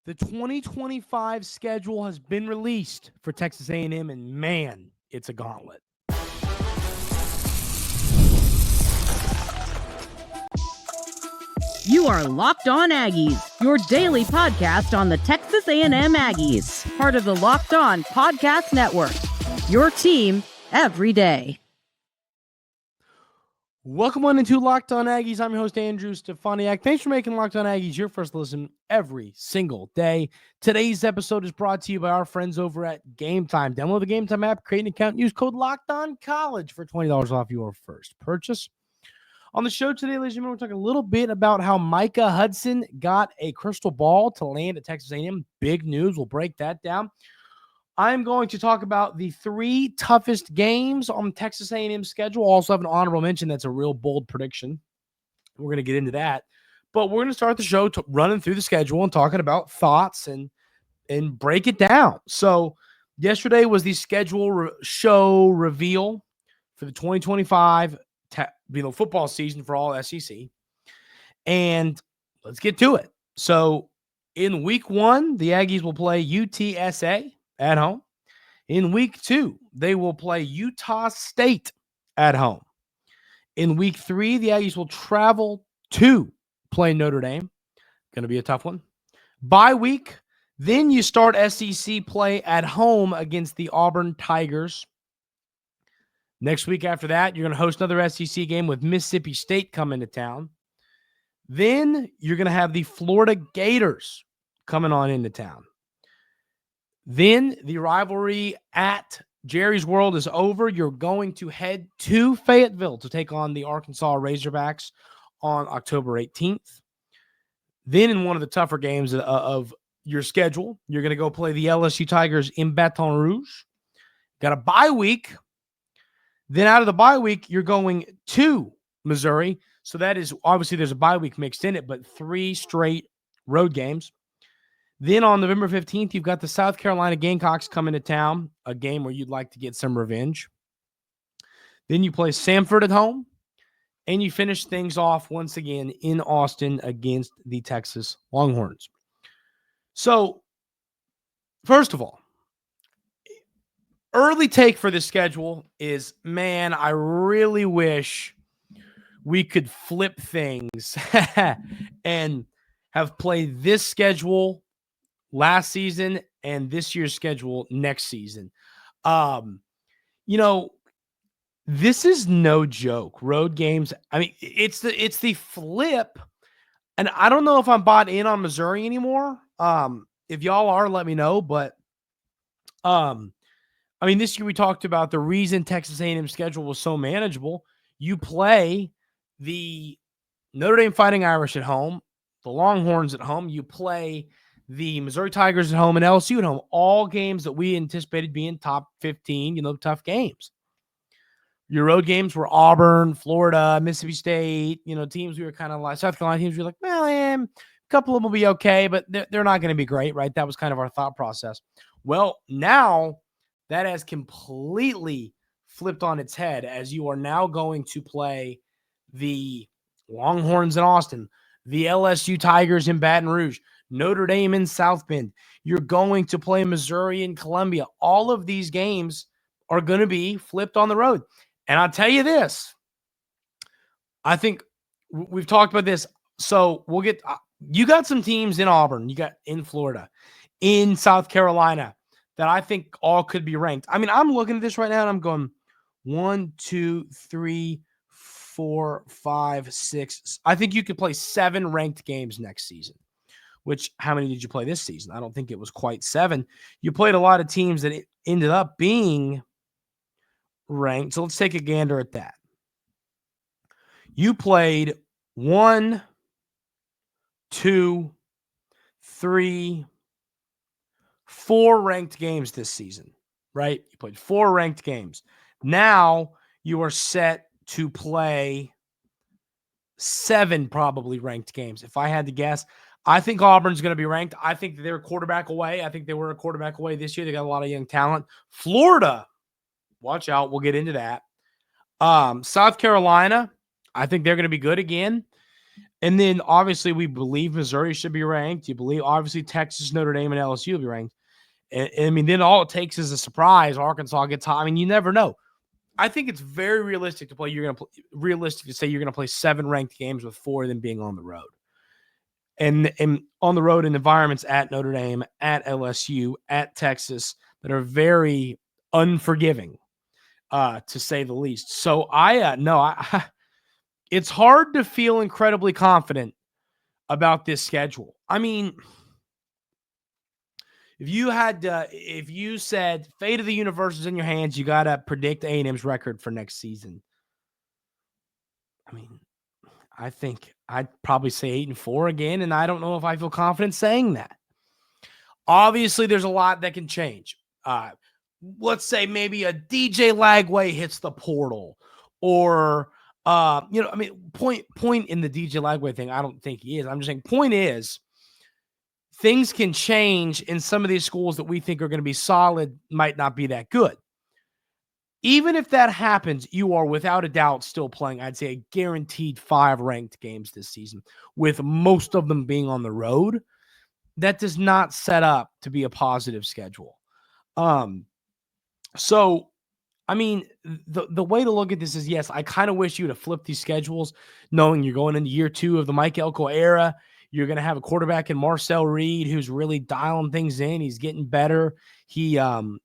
The 2025 schedule has been released for Texas A&M, and man, it's a gauntlet. You are Locked On Aggies, your daily podcast on the Texas A&M Aggies, part of the Locked On Podcast Network, your team every day. Welcome on into Locked On Aggies. I'm your host, Andrew Stefaniak. Thanks for making Locked On Aggies your first listen every single day. Today's episode is brought to you by our friends over at Game Time. Download the Game Time app, create an account, use code LOCKEDONCollege for $20 off your first purchase. On the show today, ladies and gentlemen, we're talking a little bit about how Micah Hudson got a crystal ball to land at Texas A&M. Big news. We'll break that down. I'm going to talk about the 3 toughest games on Texas A&M's schedule. Also have an honorable mention that's a real bold prediction. We're going to get into that. But we're going to start the show running through the schedule and talking about thoughts and break it down. So yesterday was the schedule show reveal for the 2025 football season for all SEC. And let's get to it. So in week 1, the Aggies will play UTSA at home. In week 2, they will play Utah State at home. In week 3, the Aggies will travel to play Notre Dame. Going to be a tough one. Bye week, then you start SEC play at home against the Auburn Tigers. Next week after that, you're going to host another SEC game with Mississippi State coming to town. Then you're going to have the Florida Gators coming on into town. Then the rivalry at Jerry's World is over. You're going to head to Fayetteville to take on the Arkansas Razorbacks on October 18th. Then in one of the tougher games of your schedule, you're going to go play the LSU Tigers in Baton Rouge. Got a bye week. Then out of the bye week, you're going to Missouri. So that is, obviously there's a bye week mixed in it, but 3 straight road games. Then on November 15th, you've got the South Carolina Gamecocks coming to town, a game where you'd like to get some revenge. Then you play Samford at home, and you finish things off once again in Austin against the Texas Longhorns. So, first of all, early take for this schedule is, man, I really wish we could flip things and have played this schedule last season and this year's schedule next season. This is no joke. Road games. I mean, it's the flip. And I don't know if I'm bought in on Missouri anymore. If y'all are, let me know. But this year we talked about the reason Texas A&M schedule was so manageable. You play the Notre Dame Fighting Irish at home, the Longhorns at home. You play the Missouri Tigers at home and LSU at home. All games that we anticipated being top 15, tough games. Your road games were Auburn, Florida, Mississippi State, teams we were kind of like, South Carolina teams, we were like, well, a couple of them will be okay, but they're not going to be great, right? That was kind of our thought process. Well, now that has completely flipped on its head as you are now going to play the Longhorns in Austin, the LSU Tigers in Baton Rouge, Notre Dame in South Bend. You're going to play Missouri and Columbia. All of these games are going to be flipped on the road. And I'll tell you this. I think we've talked about this. So we'll get – you got some teams in Auburn. You got in Florida, in South Carolina that I think all could be ranked. I mean, I'm looking at this right now and I'm going 1, 2, 3, 4, 5, 6. I think you could play 7 ranked games next season. Which, how many did you play this season? I don't think it was quite 7. You played a lot of teams that it ended up being ranked. So let's take a gander at that. You played 1, 2, 3, 4 ranked games this season, right? You played 4 ranked games. Now you are set to play 7 probably ranked games. If I had to guess, I think Auburn's going to be ranked. I think they're a quarterback away. I think they were a quarterback away this year. They got a lot of young talent. Florida, watch out. We'll get into that. South Carolina, I think they're going to be good again. And then obviously we believe Missouri should be ranked. You believe obviously Texas, Notre Dame, and LSU will be ranked. And I mean, then all it takes is a surprise. Arkansas gets hot. I mean, you never know. I think it's very realistic to play. Realistic to say you're going to play 7 ranked games with 4 of them being on the road. And on the road in environments at Notre Dame, at LSU, at Texas that are very unforgiving, to say the least. So it's hard to feel incredibly confident about this schedule. I mean, if you said fate of the universe is in your hands, you got to predict A&M's record for next season. I mean, I think I'd probably say 8-4 again, and I don't know if I feel confident saying that. Obviously, there's a lot that can change. Let's say maybe a DJ Lagway hits the portal, or point in the DJ Lagway thing. I don't think he is. I'm just saying point is things can change in some of these schools that we think are going to be solid, might not be that good. Even if that happens, you are without a doubt still playing, I'd say, a guaranteed 5 ranked games this season, with most of them being on the road. That does not set up to be a positive schedule. So, I mean, the way to look at this is, yes, I kind of wish you would have flipped these schedules, knowing you're going into year 2 of the Mike Elko era. You're going to have a quarterback in Marcel Reed who's really dialing things in. He's getting better. He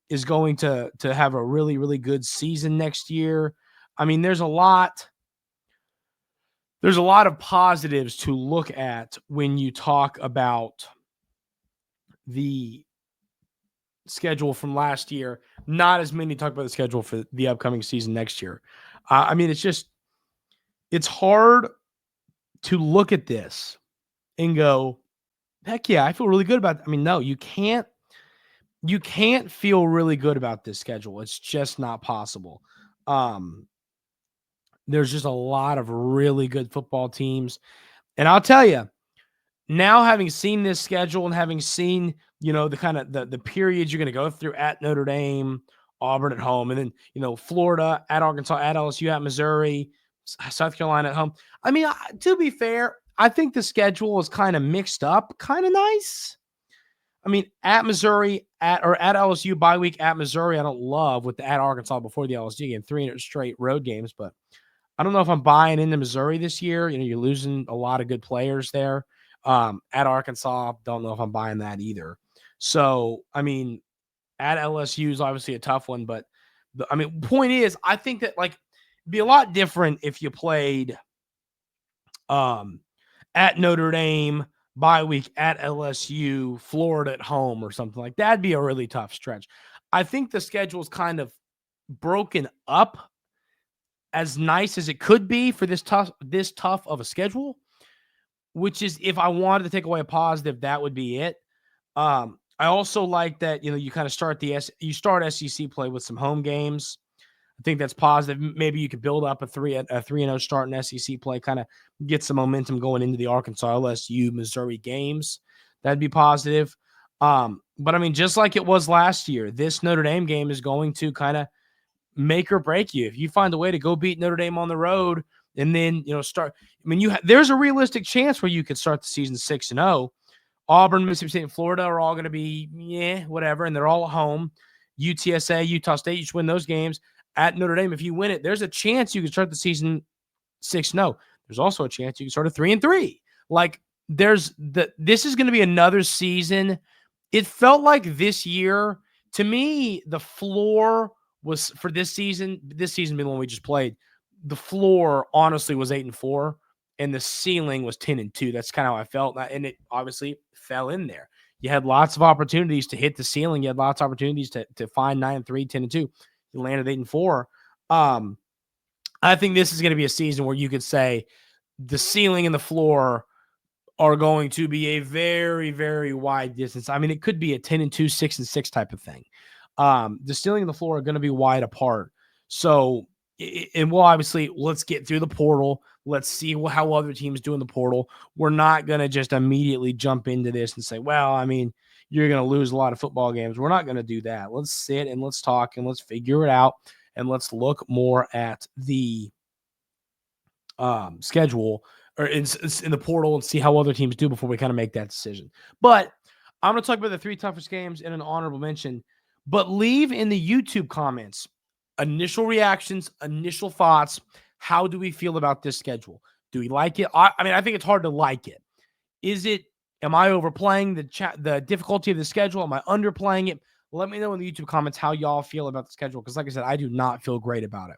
is going to have a really, really good season next year. I mean, there's a lot of positives to look at when you talk about the schedule from last year. Not as many talk about the schedule for the upcoming season next year. I mean, it's hard to look at this and go, heck yeah, I feel really good about it. I mean, no, you can't feel really good about this schedule. It's just not possible. There's just a lot of really good football teams. And I'll tell you, now having seen this schedule and having seen, the kind of the periods you're going to go through at Notre Dame, Auburn at home, and then, Florida, at Arkansas, at LSU, at Missouri, South Carolina at home. I mean, to be fair, I think the schedule is kind of mixed up, kind of nice. I mean, at Missouri, at LSU, bye week at Missouri, I don't love with the at Arkansas before the LSU game, 300 straight road games, but I don't know if I'm buying into Missouri this year. You're losing a lot of good players there. At Arkansas, don't know if I'm buying that either. So, I mean, at LSU is obviously a tough one, but point is, I think that it'd be a lot different if you played at Notre Dame, bye week at LSU, Florida at home, or something like that. That'd be a really tough stretch. I think the schedule is kind of broken up as nice as it could be for this tough of a schedule, which is, if I wanted to take away a positive, that would be it. I also like that, you kind of start SEC play with some home games. I think that's positive. Maybe you could build up a 3-0 start in SEC play, kind of get some momentum going into the Arkansas, LSU, Missouri games. That'd be positive. But I mean, just like it was last year, this Notre Dame game is going to kind of make or break you. If you find a way to go beat Notre Dame on the road and then, start, I mean, there's a realistic chance where you could start the season 6-0. Auburn, Mississippi State, and Florida are all going to be, whatever, and they're all at home. UTSA, Utah State, you should win those games. At Notre Dame, if you win it, there's a chance you can start the season 6-0. There's also a chance you can start a 3-3. This is going to be another season. It felt like this year, to me, the floor was for this season being the one we just played, the floor honestly was 8-4, and the ceiling was 10-2. That's kind of how I felt, and it obviously fell in there. You had lots of opportunities to hit the ceiling. You had lots of opportunities to find 9-3, 10-2. You landed 8-4. I think this is going to be a season where you could say the ceiling and the floor are going to be a very, very wide distance. I mean, it could be a 10-2, 6-6 type of thing. The ceiling and the floor are going to be wide apart. So, and we'll obviously, let's get through the portal. Let's see how other teams do in the portal. We're not going to just immediately jump into this and say, well, I mean, you're going to lose a lot of football games. We're not going to do that. Let's sit and let's talk and let's figure it out, and let's look more at the schedule, or in the portal and see how other teams do before we kind of make that decision. But I'm going to talk about the 3 toughest games in an honorable mention. But leave in the YouTube comments initial reactions, initial thoughts. How do we feel about this schedule? Do we like it? I mean, I think it's hard to like it. Am I overplaying the difficulty of the schedule? Am I underplaying it? Let me know in the YouTube comments how y'all feel about the schedule, because like I said, I do not feel great about it.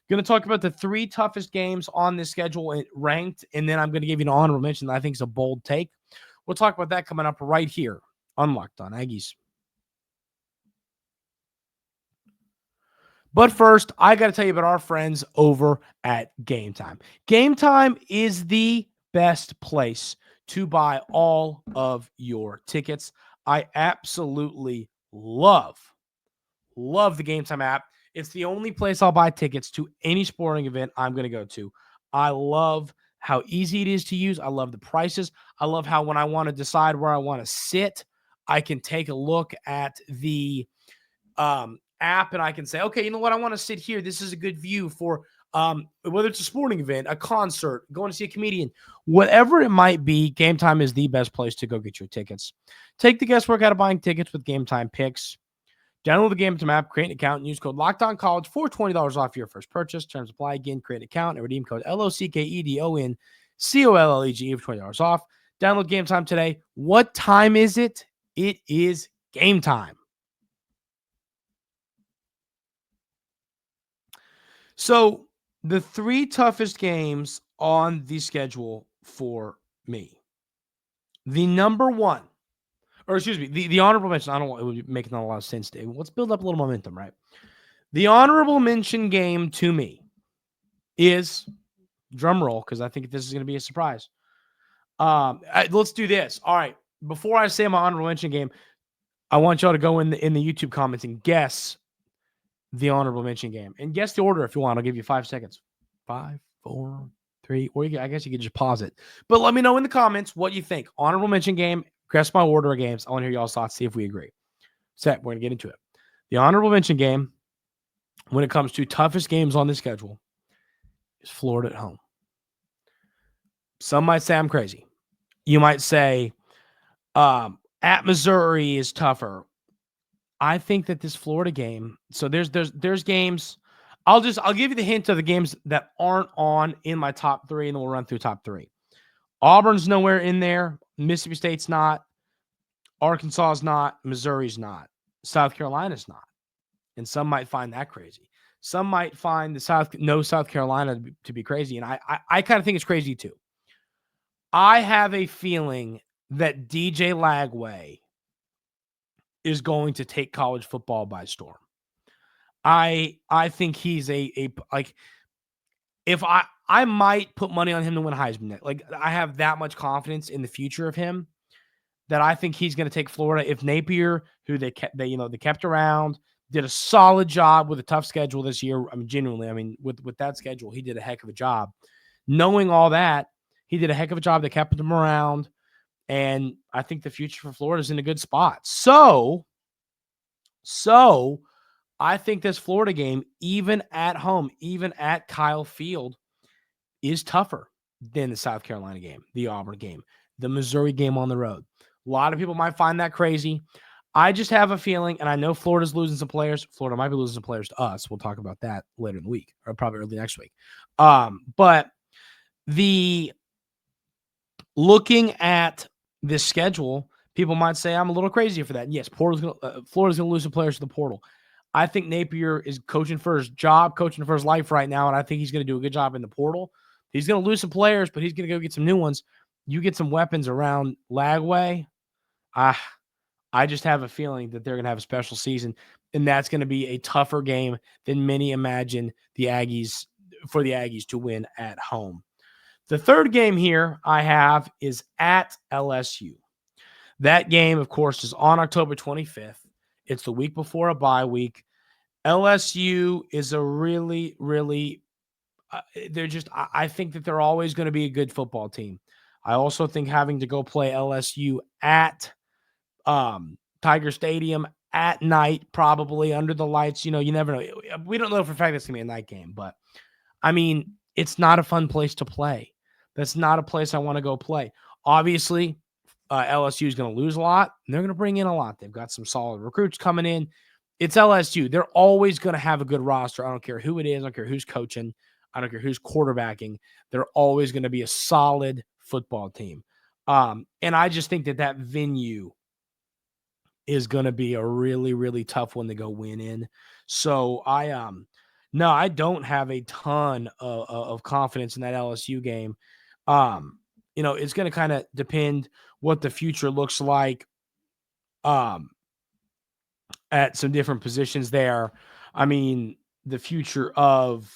Going to talk about the 3 toughest games on this schedule ranked, and then I'm going to give you an honorable mention that I think is a bold take. We'll talk about that coming up right here on Locked On Aggies. But first, I got to tell you about our friends over at Game Time. Game Time is the best place to buy all of your tickets. I absolutely love the Game Time app. It's the only place I'll buy tickets to any sporting event I'm going to go to. I love how easy it is to use. I love the prices. I love how when I want to decide where I want to sit, I can take a look at the app and I can say, okay, you know what? I want to sit here. This is a good view for whether it's a sporting event, a concert, going to see a comedian, whatever it might be. Game Time is the best place to go get your tickets. Take the guesswork out of buying tickets with Game Time picks. Download the Game Time app, create an account, and use code LOCKEDONCollege for $20 off your first purchase. Terms apply. Again, create an account and redeem code LOCKEDONCOLLEGE for $20 off. Download Game Time today. What time is it? It is game time. So the 3 toughest games on the schedule for me. The number one, or excuse me, the honorable mention, I don't want it would be making a lot of sense, Dave. Let's build up a little momentum, right? The honorable mention game to me is, drum roll, because I think this is going to be a surprise. Let's do this. All right. Before I say my honorable mention game, I want y'all to go in the YouTube comments and guess the honorable mention game. And guess the order if you want. I'll give you 5 seconds. 5, 4, 3, or I guess you could just pause it. But let me know in the comments what you think. Honorable mention game, guess my order of games. I want to hear y'all's thoughts, see if we agree. Set, we're going to get into it. The honorable mention game, when it comes to toughest games on the schedule, is Florida at home. Some might say I'm crazy. You might say at Missouri is tougher. I think that this Florida game, so there's games. I'll give you the hint of the games that aren't on in my top 3, and then we'll run through top 3. Auburn's nowhere in there. Mississippi State's not. Arkansas is not. Missouri's not. South Carolina's not. And some might find that crazy. Some might find South Carolina to be crazy, and I kind of think it's crazy too. I have a feeling that DJ Lagway is going to take college football by storm. I think he's if I might put money on him to win Heisman. Like, I have that much confidence in the future of him that I think he's going to take Florida. If Napier, who they kept around, did a solid job with a tough schedule this year. I mean, genuinely, with that schedule, he did a heck of a job. Knowing all that, he did a heck of a job. They kept him around. And I think the future for Florida is in a good spot. So I think this Florida game, even at home, even at Kyle Field, is tougher than the South Carolina game, the Auburn game, the Missouri game on the road. A lot of people might find that crazy. I just have a feeling, and I know Florida's losing some players. Florida might be losing some players to us. We'll talk about that later in the week, or probably early next week. But looking at this schedule, people might say I'm a little crazy for that. And yes, Florida's going to lose some players to the portal. I think Napier is coaching for his job, coaching for his life right now, and I think he's going to do a good job in the portal. He's going to lose some players, but he's going to go get some new ones. You get some weapons around Lagway. I just have a feeling that they're going to have a special season, and that's going to be a tougher game than many imagine the Aggies to win at home. The third game here I have is at LSU. That game, of course, is on October 25th. It's the week before a bye week. LSU is a really, really I think that they're always going to be a good football team. I also think having to go play LSU at Tiger Stadium at night, probably under the lights, you never know. We don't know for a fact it's going to be a night game, but I mean, it's not a fun place to play. That's not a place I want to go play. Obviously, LSU is going to lose a lot, and they're going to bring in a lot. They've got some solid recruits coming in. It's LSU. They're always going to have a good roster. I don't care who it is. I don't care who's coaching. I don't care who's quarterbacking. They're always going to be a solid football team. And I just think that venue is going to be a really, really tough one to go win in. So I don't have a ton of confidence in that LSU game. It's going to kind of depend what the future looks like at some different positions there. I mean, the future of,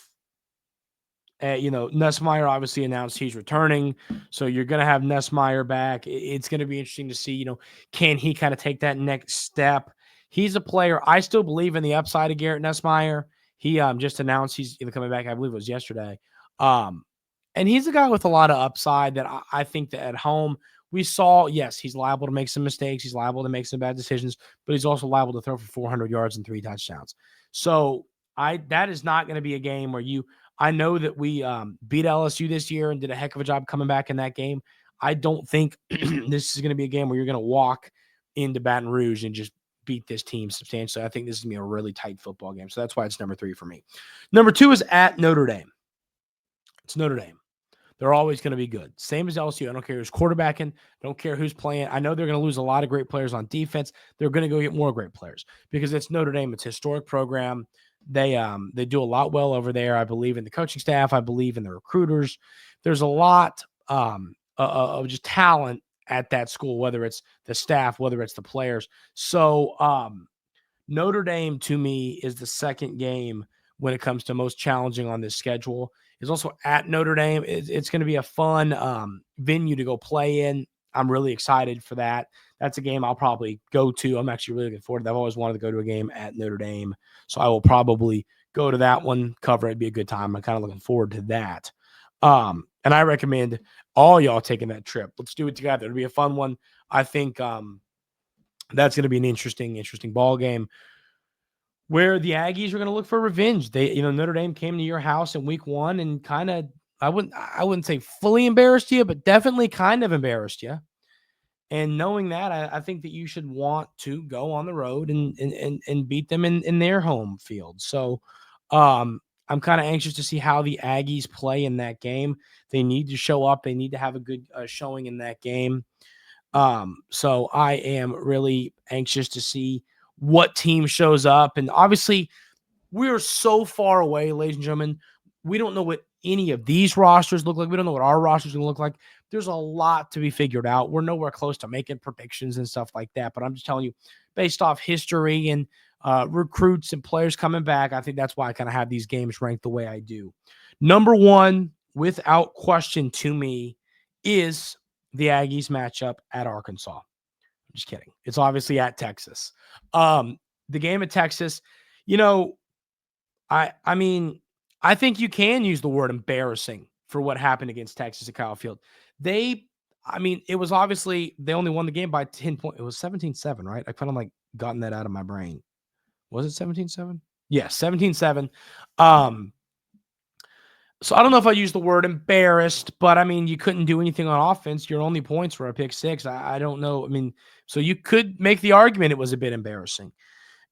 Nussmeier obviously announced he's returning. So you're going to have Nussmeier back. It's going to be interesting to see, can he kind of take that next step? He's a player. I still believe in the upside of Garrett Nussmeier. He just announced he's coming back. I believe it was yesterday. And he's a guy with a lot of upside that I think that at home we saw, yes, he's liable to make some mistakes. He's liable to make some bad decisions, but he's also liable to throw for 400 yards and 3 touchdowns. So that is not going to be a game where I know that we beat LSU this year and did a heck of a job coming back in that game. I don't think this is going to be a game where you're going to walk into Baton Rouge and just beat this team substantially. I think this is going to be a really tight football game. So that's why it's number 3 for me. Number 2 is at Notre Dame. It's Notre Dame. They're always going to be good. Same as LSU. I don't care who's quarterbacking. Don't care who's playing. I know they're going to lose a lot of great players on defense. They're going to go get more great players because it's Notre Dame. It's a historic program. They do a lot well over there. I believe in the coaching staff. I believe in the recruiters. There's a lot of just talent at that school, whether it's the staff, whether it's the players. So Notre Dame, to me, is the second game when it comes to most challenging on this schedule. It's also at Notre Dame. It's going to be a fun venue to go play in. I'm really excited for that. That's a game I'll probably go to. I'm actually really looking forward to that. I've always wanted to go to a game at Notre Dame, so I will probably go to that one, cover it. It'd be a good time. I'm kind of looking forward to that. And I recommend all y'all taking that trip. Let's do it together. It'll be a fun one. I think that's going to be an interesting ball game where the Aggies are going to look for revenge. Notre Dame came to your house in week 1 and kind of, I wouldn't say fully embarrassed you, but definitely kind of embarrassed you. And knowing that, I think that you should want to go on the road and beat them in their home field. So I'm kind of anxious to see how the Aggies play in that game. They need to show up. They need to have a good showing in that game. So I am really anxious to see what team shows up. And obviously, we're so far away, ladies and gentlemen. We don't know what any of these rosters look like. We don't know what our rosters are going to look like. There's a lot to be figured out. We're nowhere close to making predictions and stuff like that. But I'm just telling you, based off history and recruits and players coming back, I think that's why I kind of have these games ranked the way I do. Number 1, without question to me, is the Aggies matchup at Arkansas. I'm just kidding. It's obviously at Texas. The game at Texas, I mean, I think you can use the word embarrassing for what happened against Texas at Kyle Field. It was obviously they only won the game by 10 points. It was 17-7, right? I kind of gotten that out of my brain. Was it 17-7? Yeah, 17-7. So I don't know if I use the word embarrassed, but you couldn't do anything on offense. Your only points were a pick 6. I don't know. So you could make the argument it was a bit embarrassing.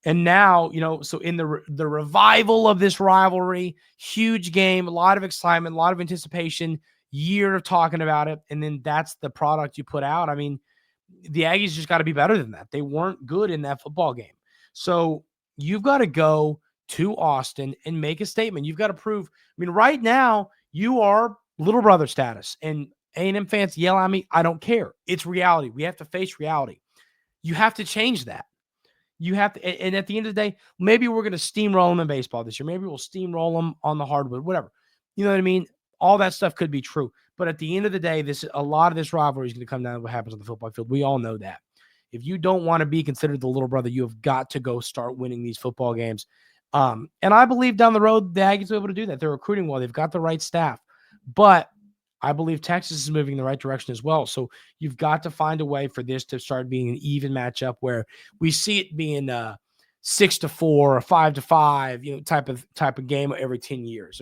And now, so in the revival of this rivalry, huge game, a lot of excitement, a lot of anticipation, year of talking about it, and then that's the product you put out. The Aggies just got to be better than that. They weren't good in that football game. So you've got to go to Austin and make a statement. You've got to prove. Right now, you are little brother status, and A&M fans yell at me. I don't care. It's reality. We have to face reality. You have to change that. You have to, and at the end of the day, maybe we're going to steamroll them in baseball this year. Maybe we'll steamroll them on the hardwood, whatever. You know what I mean? All that stuff could be true. But at the end of the day, a lot of this rivalry is going to come down to what happens on the football field. We all know that. If you don't want to be considered the little brother, you have got to go start winning these football games. And I believe down the road, the Aggies will be able to do that. They're recruiting well. They've got the right staff. But I believe Texas is moving in the right direction as well. So you've got to find a way for this to start being an even matchup where we see it being 6-4 or 5-5, type of game every 10 years.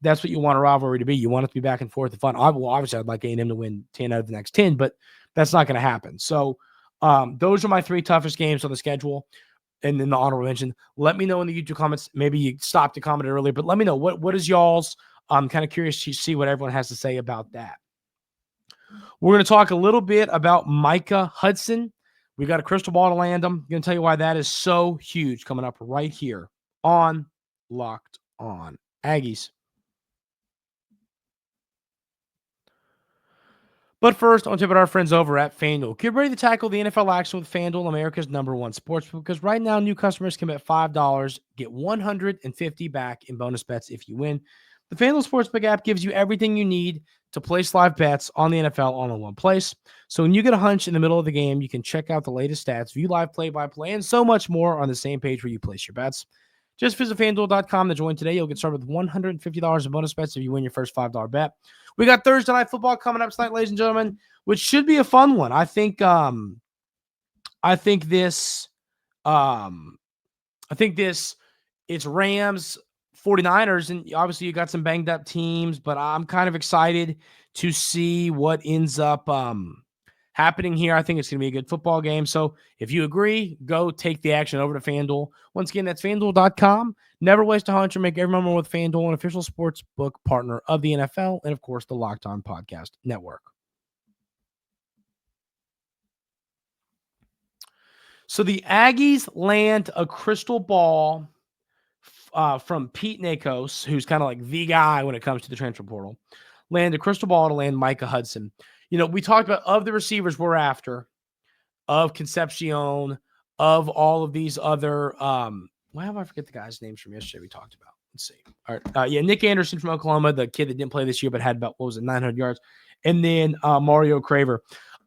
that's what you want a rivalry to be. You want it to be back and forth and fun. Obviously, I'd like A&M to win 10 out of the next 10, but that's not going to happen. So those are my 3 toughest games on the schedule. And then the honorable mention. Let me know in the YouTube comments. Maybe you stopped to comment earlier, but let me know what is y'all's. I'm kind of curious to see what everyone has to say about that. We're going to talk a little bit about Micah Hudson. We got a crystal ball to land him. I'm going to tell you why that is so huge coming up right here on Locked On Aggies. But first, I want to tell you about our friends over at FanDuel. Get ready to tackle the NFL action with FanDuel, America's #1 sportsbook, because right now new customers can bet $5, get $150 back in bonus bets if you win. The FanDuel Sportsbook app gives you everything you need to place live bets on the NFL all in one place. So when you get a hunch in the middle of the game, you can check out the latest stats, view live play-by-play, and so much more on the same page where you place your bets. Just visit FanDuel.com to join today. You'll get started with $150 in bonus bets if you win your first $5 bet. We got Thursday Night Football coming up tonight, ladies and gentlemen, which should be a fun one. I think this it's Rams 49ers, and obviously you got some banged up teams, but I'm kind of excited to see what ends up happening here. I think it's going to be a good football game. So if you agree, go take the action over to FanDuel. Once again, that's FanDuel.com. Never waste a hunch or make every moment with FanDuel, an official sports book partner of the NFL, and of course, the Locked On Podcast Network. So the Aggies land a crystal ball from Pete Nakos, who's kind of like the guy when it comes to the transfer portal. Land a crystal ball to land Micah Hudson. You know, we talked about of the receivers we're after, of Concepcion, of all of these other why have I forget the guy's names from yesterday we talked about? Let's see. All right. Nick Anderson from Oklahoma, the kid that didn't play this year but had about, 900 yards. And then Mario Craver.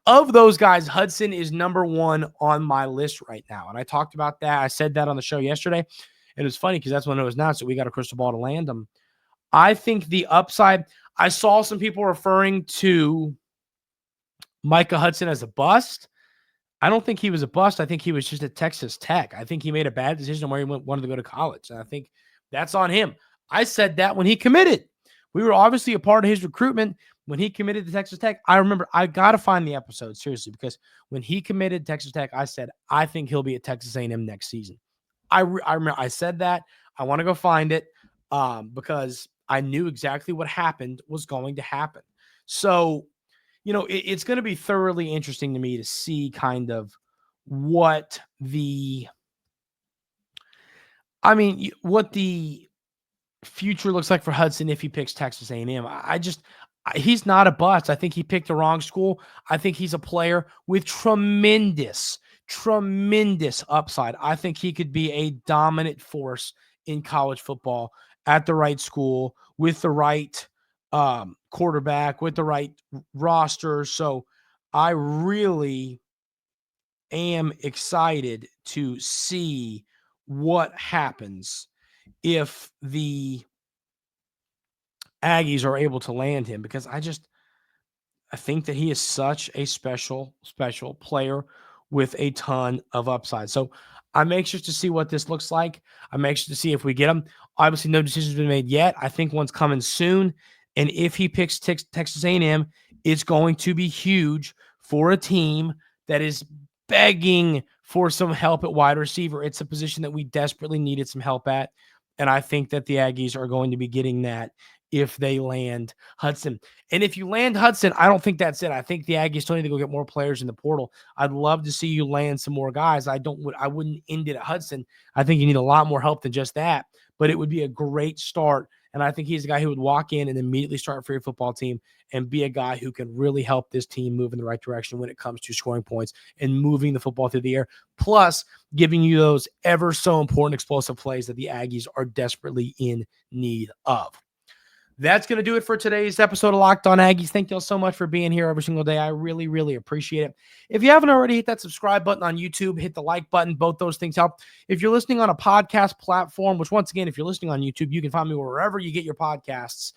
Of those guys, Hudson is #1 on my list right now. And I talked about that. I said that on the show yesterday. And it was funny because that's when it was announced that we got a crystal ball to land him. I think the upside, I saw some people referring to Micah Hudson as a bust. I don't think he was a bust. I think he was just at Texas Tech. I think he made a bad decision where he wanted to go to college. And I think that's on him. I said that when he committed. We were obviously a part of his recruitment when he committed to Texas Tech. I remember, I got to find the episode, seriously, because when he committed to Texas Tech, I said, I think he'll be at Texas A&M next season. I remember I said that. I want to go find it because I knew exactly what happened was going to happen. So, you know, it's going to be thoroughly interesting to me to see kind of what the future looks like for Hudson if he picks Texas A&M. He's not a bust. I think he picked the wrong school. I think he's a player with tremendous upside. I think he could be a dominant force in college football at the right school with the right quarterback, with the right roster. So I really am excited to see what happens if the Aggies are able to land him, because I think that he is such a special player with a ton of upside. So I'm anxious to see what this looks like. I'm anxious to see if we get him. Obviously, no decision's been made yet. I think one's coming soon. And if he picks Texas A&M, it's going to be huge for a team that is begging for some help at wide receiver. It's a position that we desperately needed some help at. And I think that the Aggies are going to be getting that if they land Hudson. And if you land Hudson, I don't think that's it. I think the Aggies still need to go get more players in the portal. I'd love to see you land some more guys. I wouldn't end it at Hudson. I think you need a lot more help than just that, but it would be a great start. And I think he's a guy who would walk in and immediately start for your football team and be a guy who can really help this team move in the right direction when it comes to scoring points and moving the football through the air, plus giving you those ever so important explosive plays that the Aggies are desperately in need of. That's going to do it for today's episode of Locked On Aggies. Thank you all so much for being here every single day. I really, really appreciate it. If you haven't already, hit that subscribe button on YouTube, hit the like button. Both those things help. If you're listening on a podcast platform, which once again, if you're listening on YouTube, you can find me wherever you get your podcasts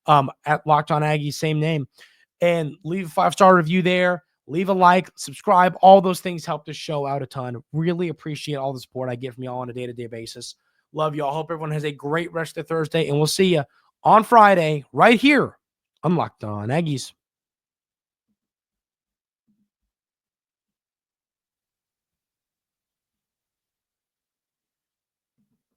at Locked On Aggies, same name, and leave a 5-star review there. Leave a like, subscribe. All those things help the show out a ton. Really appreciate all the support I get from y'all on a day-to-day basis. Love y'all. Hope everyone has a great rest of the Thursday, and we'll see you on Friday right here on Locked On Aggies.